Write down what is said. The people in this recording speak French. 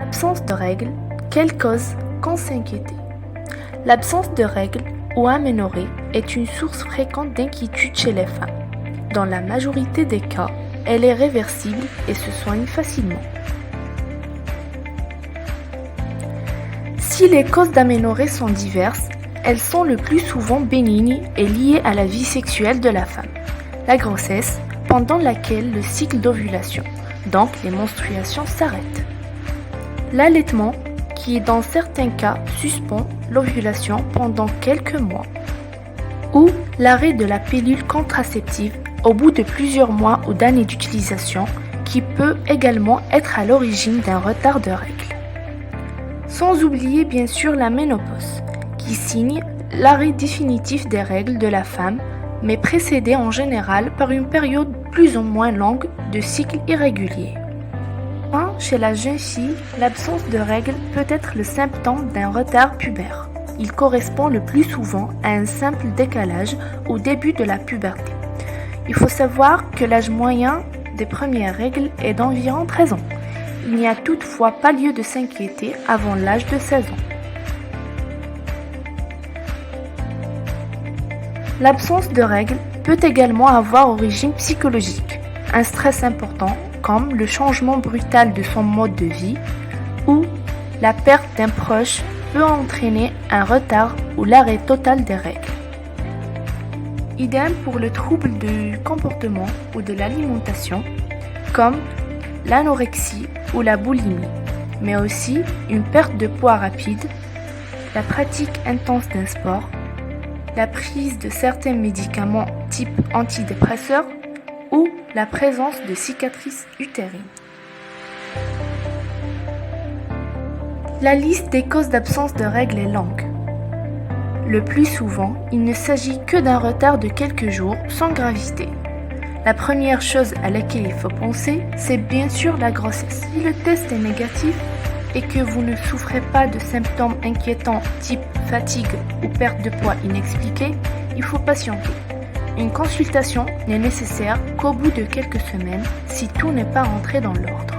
L'absence de règles, quelle cause quand s'inquiéter? L'absence de règles ou aménorrhée est une source fréquente d'inquiétude chez les femmes. Dans la majorité des cas, elle est réversible et se soigne facilement. Si les causes d'aménorrhée sont diverses, elles sont le plus souvent bénignes et liées à la vie sexuelle de la femme. La grossesse, pendant laquelle le cycle d'ovulation, donc les menstruations, s'arrête. L'allaitement, qui dans certains cas suspend l'ovulation pendant quelques mois. Ou l'arrêt de la pilule contraceptive au bout de plusieurs mois ou d'années d'utilisation, qui peut également être à l'origine d'un retard de règles. Sans oublier bien sûr la ménopause, qui signe l'arrêt définitif des règles de la femme, mais précédée en général par une période plus ou moins longue de cycles irréguliers. Chez la jeune fille, l'absence de règles peut être le symptôme d'un retard pubaire. Il correspond le plus souvent à un simple décalage au début de la puberté. Il faut savoir que l'âge moyen des premières règles est d'environ 13 ans. Il n'y a toutefois pas lieu de s'inquiéter avant l'âge de 16 ans. L'absence de règles peut également avoir origine psychologique, un stress important comme le changement brutal de son mode de vie ou la perte d'un proche peut entraîner un retard ou l'arrêt total des règles. Idem pour le trouble du comportement ou de l'alimentation comme l'anorexie ou la boulimie, mais aussi une perte de poids rapide, la pratique intense d'un sport, la prise de certains médicaments type antidépresseurs ou la présence de cicatrices utérines. La liste des causes d'absence de règles est longue. Le plus souvent, il ne s'agit que d'un retard de quelques jours sans gravité. La première chose à laquelle il faut penser, c'est bien sûr la grossesse. Si le test est négatif et que vous ne souffrez pas de symptômes inquiétants type fatigue ou perte de poids inexpliquée, il faut patienter. Une consultation n'est nécessaire qu'au bout de quelques semaines si tout n'est pas rentré dans l'ordre.